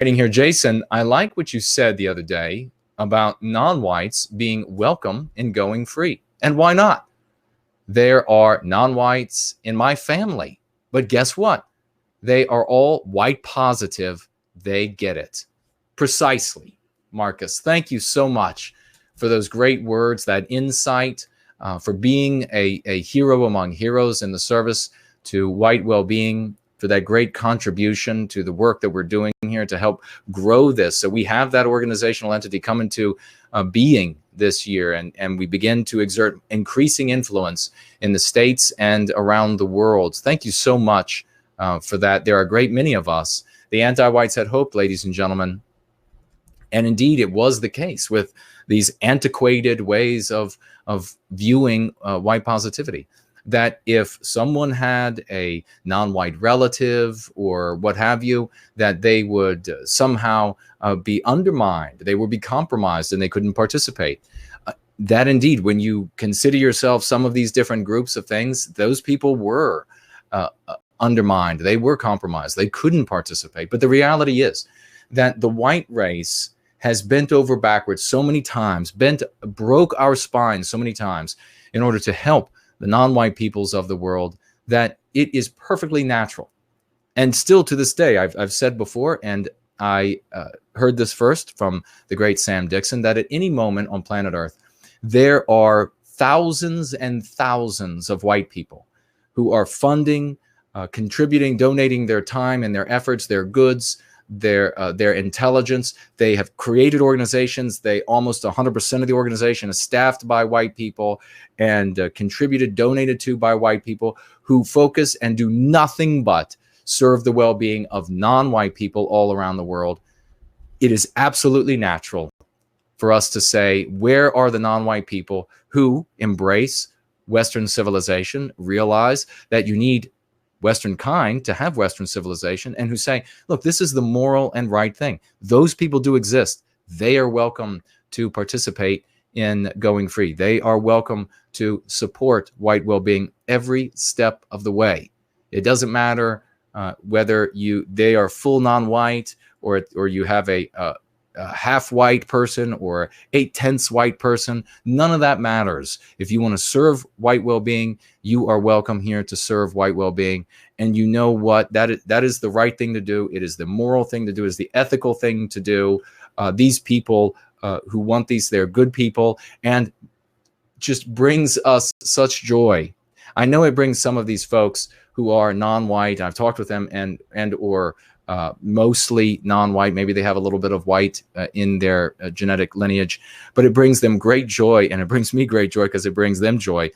Writing here, Jason, I like what you said the other day about non-whites being welcome in going free. And why not? There are non-whites in my family, but guess what? They are all white positive. They get it. Precisely, Marcus. Thank you so much for those great words, that insight, for being a hero among heroes in the service to white well-being, for that great contribution to the work that we're doing here to help grow this. So we have that organizational entity come into being this year, and we begin to exert increasing influence in the States and around the world. Thank you so much for that. There are a great many of us. The anti-whites had hoped, ladies and gentlemen, and indeed it was the case with these antiquated ways of viewing white positivity, that if someone had a non-white relative or what have you, that they would somehow be undermined, they would be compromised, and they couldn't participate. That indeed, when you consider yourself some of these different groups of things, those people were undermined, they were compromised, they couldn't participate. But the reality is that the white race has bent over backwards so many times, broke our spines so many times in order to help the non-white peoples of the world, that it is perfectly natural. And still to this day, I've said before, and I heard this first from the great Sam Dixon, that at any moment on planet Earth, there are thousands and thousands of white people who are funding, contributing, donating their time and their efforts, their goods, their intelligence. They have created organizations. They almost 100% of the organization is staffed by white people and contributed, donated to by white people who focus and do nothing but serve the well-being of non-white people all around the world. It is absolutely natural for us to say, where are the non-white people who embrace Western civilization, realize that you need Western kind to have Western civilization, and who say, look, this is the moral and right thing. Those people do exist. They are welcome to participate in going free. They are welcome to support white well-being every step of the way. It doesn't matter whether they are full non-white or you have a half-white person or 8/10 white person. None of that matters. If you want to serve white well-being, you are welcome here to serve white well-being. And you know what? That is the right thing to do. It is the moral thing to do. It is the ethical thing to do. These people who want these, they're good people, and just brings us such joy. I know it brings some of these folks who are non-white, I've talked with them, and or mostly non-white. Maybe they have a little bit of white in their genetic lineage, but it brings them great joy, and it brings me great joy because it brings them joy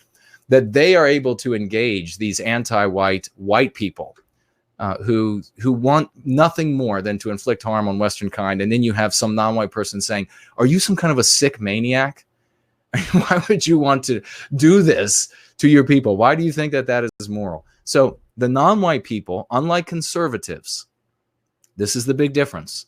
that they are able to engage these anti-white white people who want nothing more than to inflict harm on Western kind. And then you have some non-white person saying, are you some kind of a sick maniac? Why would you want to do this to your people? Why do you think that that is moral? So the non-white people, unlike conservatives, this is the big difference.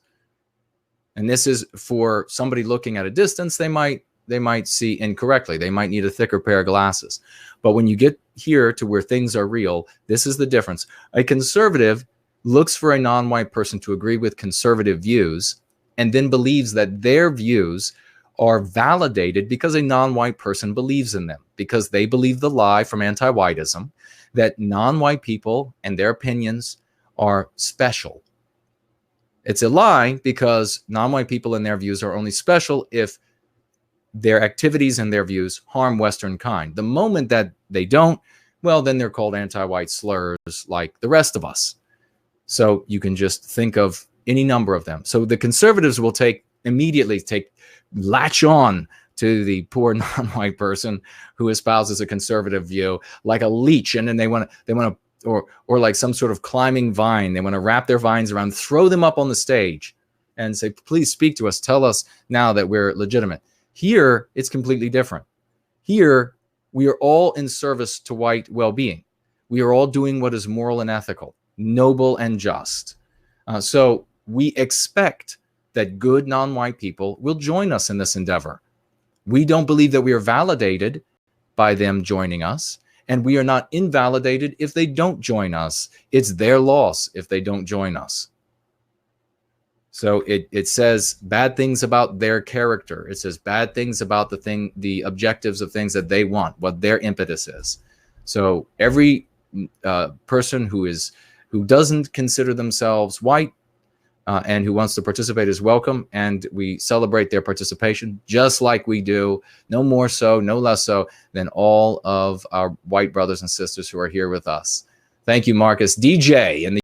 And this is for somebody looking at a distance, they might see incorrectly. They might need a thicker pair of glasses. But when you get here to where things are real, this is the difference. A conservative looks for a non-white person to agree with conservative views and then believes that their views are validated because a non-white person believes in them, because they believe the lie from anti-whiteism that non-white people and their opinions are special. It's a lie because non-white people and their views are only special if their activities and their views harm Western kind. The moment that they don't, well, then they're called anti-white slurs like the rest of us. So you can just think of any number of them. So the conservatives will immediately latch on to the poor non-white person who espouses a conservative view like a leech, and then they want to, or like some sort of climbing vine. They want to wrap their vines around, throw them up on the stage, and say, "Please speak to us. Tell us now that we're legitimate." Here, it's completely different. Here, we are all in service to white well-being. We are all doing what is moral and ethical, noble and just. So we expect that good non-white people will join us in this endeavor. We don't believe that we are validated by them joining us, and we are not invalidated if they don't join us. It's their loss if they don't join us. So it says bad things about their character. It says bad things about the objectives of things that they want, what their impetus is. So every person who doesn't consider themselves white and who wants to participate is welcome, and we celebrate their participation just like we do, no more so, no less so, than all of our white brothers and sisters who are here with us. Thank you, Marcus. DJ in the